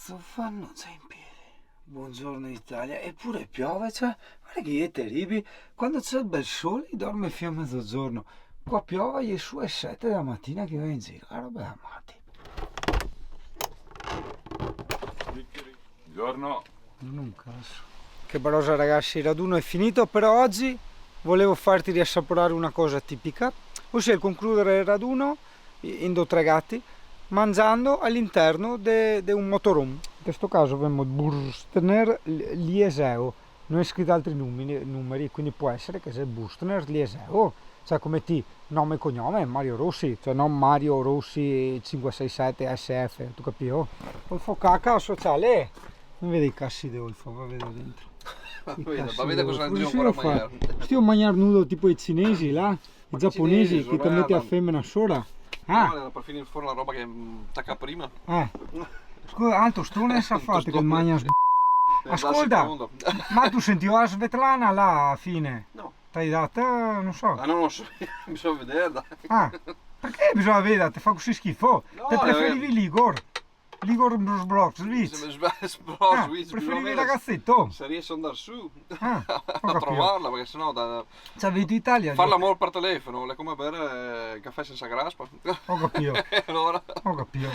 cazzo fanno già in piedi? Buongiorno Italia, eppure piove, cioè, guarda che è terribile. Quando c'è il bel sole dorme fino a mezzogiorno. Qua piove e su è 7 della mattina che va in giro. Ah, roba da matti. Buongiorno. Non un caso. Che brosa ragazzi, il raduno è finito per oggi. Volevo farti riassaporare una cosa tipica, ossia il concludere il raduno in 2 o 3 gatti mangiando all'interno di un motorhome. In questo caso abbiamo il Burstner Lieseo, non è scritto altri numeri, quindi può essere che sia il Burstner Lieseo, cioè come nome e cognome Mario Rossi, cioè non Mario Rossi 567 SF, tu capito? Olfo cacca sociale, non vedi i cassi di Olfo, va a vedere dentro. Va vedere cosa andiamo ancora a mangiare. Stiamo a mangiare nudo tipo i cinesi là, i giapponesi che ti metti a femmina sola. Ah, no, era per finire fuori la roba che attacca prima. Scusa, altro stone sa fatto che mangia. Ascolta, ma tu sentivi la Svetlana là alla fine? No. T'hai data, non so. Ah, non lo so, bisogna vederla. Ah, perché bisogna vedere? Ti fa così schifo? No, te preferivi l'Igor? L'Igor Brozovic? Preferivi il ragazzetto? Se riesce ad andare su a trovarla, perché sennò cioè vedi Italia fare l'amore per telefono è come bere caffè senza graspa. Ho capito. Allora ho capito.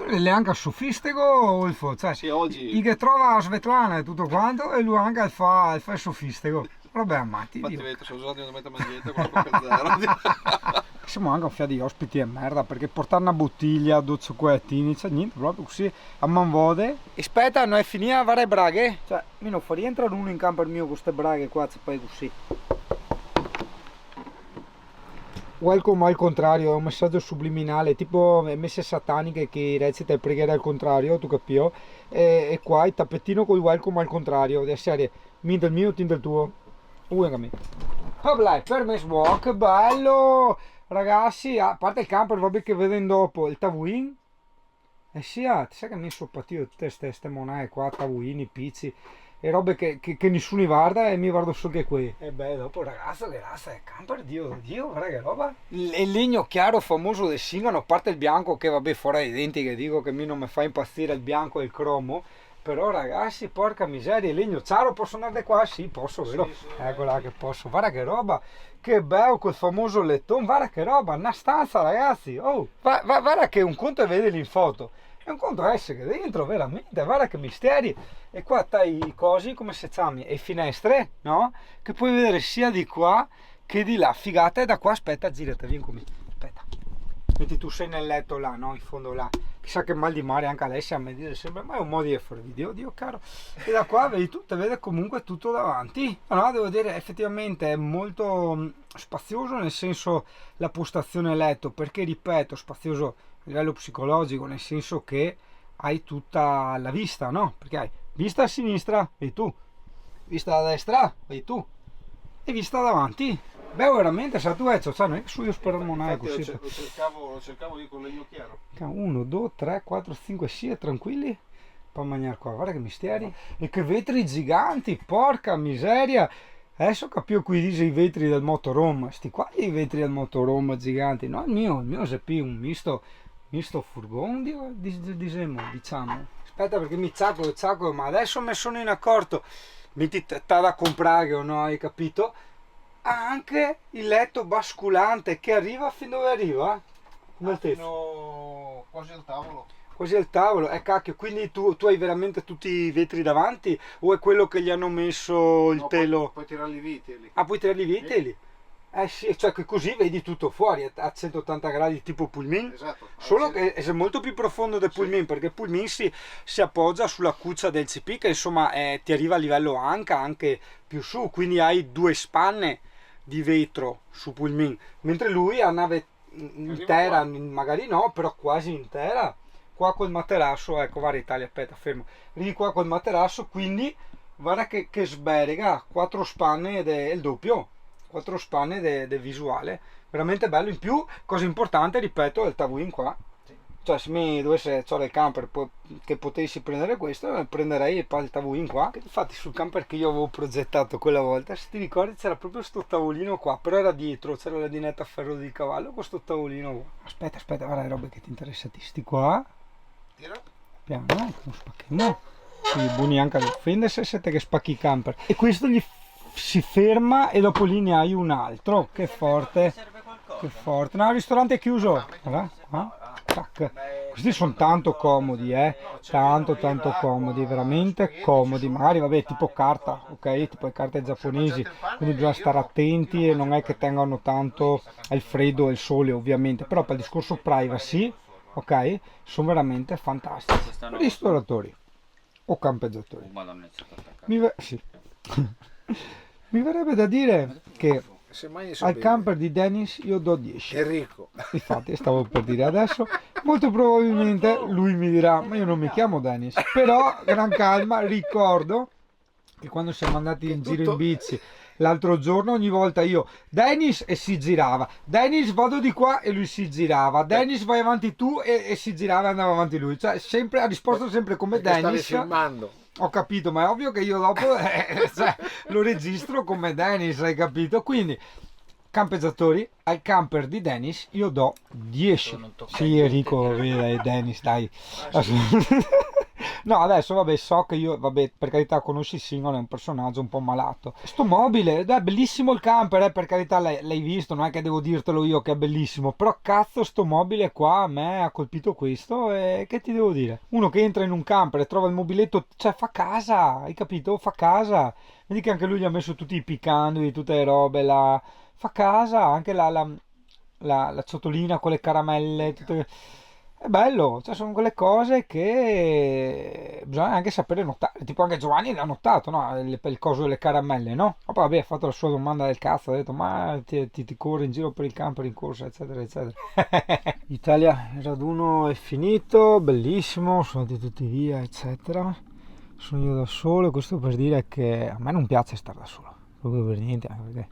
Le anche sofistico o il fo? Cioè, sì, oggi che trova Svetlana e tutto quanto e lui anche fa il sofistico. Vabbè, ammatti. Infatti vedete, sono usati di mettere mangiette con la Coca Zero. Siamo anche un fiato di ospiti e merda, perché portare una bottiglia, 2 cioccolatini, cioè niente, proprio così a manvode. Aspetta, non è finita a fare braghe? Cioè, mi non fa rientrare uno in camper mio con queste braghe qua, c'è poi così. Welcome al contrario, è un messaggio subliminale, tipo messe sataniche che recita il preghiera al contrario, tu capio? E qua il tappettino con il welcome al contrario, della serie, mi del mio, ti del tuo. Uè, oh, per walk, bello! Ragazzi, a parte il camper, vabbè che vedono dopo, il tavuin. Sì, ti sai che mi sono partito tutte queste monete qua, tavuini, pizzi e robe che nessuno guarda e mi guardo solo che qui. E beh, dopo ragazzo, che razza è camper, Dio, guarda che roba. Il legno chiaro famoso del Singano, a parte il bianco che vabbè fuori dai denti, che dico che mi non mi fa impazzire il bianco e il cromo. Però ragazzi, porca miseria, il legno chiaro, posso andare qua? Sì, posso, vero? Sì, eccola che posso, guarda che roba, che bello quel famoso lettone, guarda che roba, una stanza ragazzi, oh, guarda che un conto è vederli in foto, è un conto essere dentro, veramente, guarda che misteri, e qua stai i cosi, come si chiama, e finestre, no? Che puoi vedere sia di qua che di là, figata, e da qua, aspetta, girate, vieni con me, aspetta. Metti tu sei nel letto là, no? In fondo là. Chissà che mal di mare anche Alessia a me dire sempre, ma è un modo di fare video, Dio caro. E da qua vedi tutto, vede comunque tutto davanti. No, devo dire effettivamente è molto spazioso, nel senso la postazione letto, perché ripeto, spazioso a livello psicologico, nel senso che hai tutta la vista, no? Perché hai vista a sinistra, vedi tu, vista a destra, vedi tu, e vista davanti. Beh, veramente, sa tu cioè non è che su io spero non è così. Lo cercavo io con legno chiaro. 1, 2, 3, 4, 5, 6, tranquilli. Per mangiare qua, guarda che misteri. E che vetri giganti, porca miseria. Adesso capisco qui dice i vetri del motorhome. Sti qua i vetri del motorhome giganti. No, il mio è un misto furgone, diciamo. Aspetta perché mi ciacco, ma adesso mi sono in accorto. Metti da comprare o no, hai capito? Ha anche il letto basculante che arriva fin dove arriva? Fino quasi al tavolo. Quasi al tavolo, cacchio, quindi tu hai veramente tutti i vetri davanti o è quello che gli hanno messo il telo? Puoi tirare i viteli. Ah, puoi tirare i viteli? Sì, cioè che così vedi tutto fuori a 180 gradi tipo Pullman. Esatto. Solo che è molto più profondo del Pullman, perché il Pullman si appoggia sulla cuccia del CP che insomma ti arriva a livello anche più su, quindi hai 2 spanne di vetro su Pullman, mentre lui ha nave intera, magari no, però quasi intera, qua col materasso, ecco, guarda Italia, aspetta, fermo, lì qua col materasso, quindi guarda che sberega, 4 spanne del doppio, 4 spanne del visuale, veramente bello. In più, cosa importante, ripeto, è il tavuin qua. Cioè se mi dovesse c'era il camper che potessi prendere questo, prenderei il tavolino qua. Infatti sul camper che io avevo progettato quella volta, se ti ricordi, c'era proprio sto tavolino qua, però era dietro, c'era la dinetta a ferro di cavallo con sto tavolino qua. Aspetta, guarda le robe che ti interessati, sti qua. Tira. piano, non spacchiamo. Quindi buoni anche ad offendersi se te che spacchi i camper. E questo si ferma e dopo lì ne hai un altro. Che forte. Che forte. No, il ristorante è chiuso. Guarda, tac. Questi sono tanto comodi, tanto comodi, veramente comodi. Magari vabbè, tipo carta, ok? Tipo le carte giapponesi, quindi bisogna stare attenti e non è che tengano tanto il freddo e il sole, ovviamente, però per il discorso privacy, ok? Sono veramente fantastici. Ristoratori o campeggiatori. Sì. Mi verrebbe da dire che al camper di Dennis io do 10. È ricco. Infatti stavo per dire adesso, molto probabilmente lui mi dirà, ma io non mi chiamo Dennis, però gran calma, ricordo che quando siamo andati in giro in bici l'altro giorno, ogni volta io Dennis e si girava, Dennis vado di qua e lui si girava, Dennis vai avanti tu e si girava e andava avanti lui, cioè sempre ha risposto sempre come Dennis. Stavi filmando. Ho capito, ma è ovvio che io dopo cioè, lo registro come Dennis, hai capito? Quindi, campeggiatori, al camper di Dennis io do 10. Sì, Enrico, vedi, Dennis, dai. No, adesso vabbè, so che io, vabbè, per carità, conosci Singolo, è un personaggio un po' malato. Sto mobile, è bellissimo il camper, per carità, l'hai visto, non è che devo dirtelo io che è bellissimo, però cazzo, sto mobile qua a me ha colpito questo e che ti devo dire? Uno che entra in un camper e trova il mobiletto, cioè fa casa, hai capito? Fa casa. Vedi che anche lui gli ha messo tutti i piccandoli, tutte le robe, fa casa, anche la ciotolina con le caramelle, tutte. È bello, cioè sono quelle cose che bisogna anche sapere notare, tipo anche Giovanni l'ha notato, no? Il coso delle caramelle, no? Ma poi vabbè, ha fatto la sua domanda del cazzo, ha detto ma ti corri in giro per il camper in corsa, eccetera, eccetera. Italia, il raduno è finito, bellissimo, sono andati tutti via, eccetera. Sono io da solo, questo per dire che a me non piace stare da solo, proprio per niente, anche perché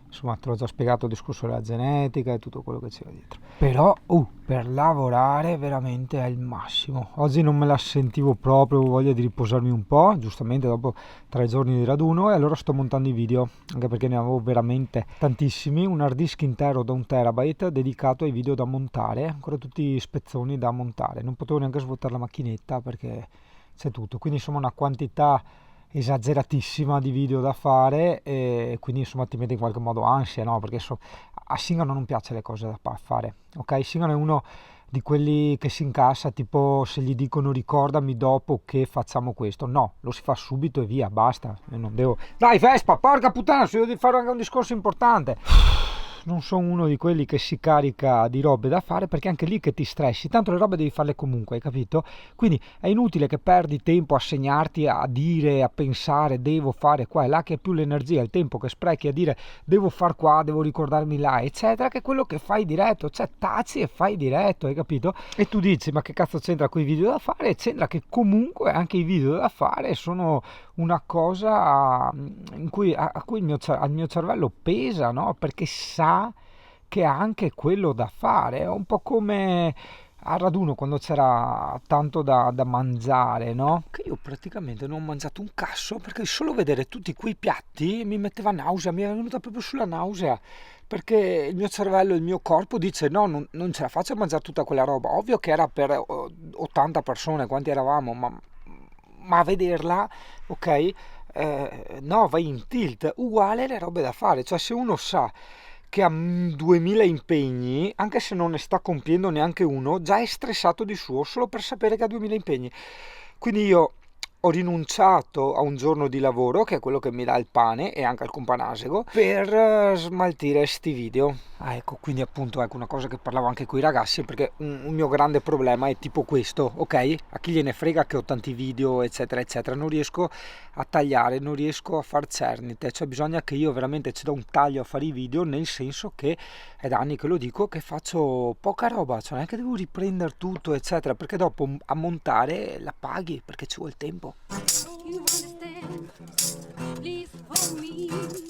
insomma te l'ho già spiegato il discorso della genetica e tutto quello che c'era dietro, però per lavorare veramente è il massimo. Oggi non me la sentivo proprio, ho voglia di riposarmi un po', giustamente dopo 3 giorni di raduno, e allora sto montando i video, anche perché ne avevo veramente tantissimi, un hard disk intero da 1 terabyte dedicato ai video da montare, ancora tutti spezzoni da montare, non potevo neanche svuotare la macchinetta perché c'è tutto, quindi insomma una quantità esageratissima di video da fare e quindi insomma ti mette in qualche modo ansia, no? Perché a Singano non piace le cose da fare, ok? Singano è uno di quelli che si incassa, tipo se gli dicono ricordami dopo che facciamo questo, no, lo si fa subito e via, basta. Io non devo, dai Vespa, porca puttana, se devo fare anche un discorso importante. Non sono uno di quelli che si carica di robe da fare, perché anche lì che ti stressi, tanto le robe devi farle comunque, hai capito? Quindi è inutile che perdi tempo a segnarti, a dire, a pensare devo fare qua e là, che è più l'energia, il tempo che sprechi a dire devo far qua, devo ricordarmi là, eccetera, che è quello che fai diretto, cioè taci e fai diretto, hai capito? E tu dici ma che cazzo c'entra quei video da fare? C'entra che comunque anche i video da fare sono una cosa in cui, a cui al mio cervello pesa, no? Perché sa che ha anche quello da fare, è un po' come al raduno quando c'era tanto da mangiare, no? Che io praticamente non ho mangiato un cazzo perché solo vedere tutti quei piatti mi metteva nausea, mi è venuta proprio sulla nausea, perché il mio cervello, il mio corpo dice no, non ce la faccio a mangiare tutta quella roba. Ovvio che era per 80 persone, quanti eravamo, ma a vederla, ok, no, vai in tilt. Uguale le robe da fare, cioè se uno sa che ha 2000 impegni, anche se non ne sta compiendo neanche uno, già è stressato di suo solo per sapere che ha 2000 impegni. Quindi io ho rinunciato a un giorno di lavoro, che è quello che mi dà il pane e anche il companasego, per smaltire sti video. Ecco, quindi appunto ecco una cosa che parlavo anche con i ragazzi, perché un mio grande problema è tipo questo, ok? A chi gliene frega che ho tanti video eccetera eccetera, non riesco a tagliare, non riesco a far cernite, cioè bisogna che io veramente ci do un taglio a fare i video, nel senso che è da anni che lo dico, che faccio poca roba, cioè non è che devo riprendere tutto eccetera, perché dopo a montare la paghi, perché ci vuole tempo. You understand? Please for me.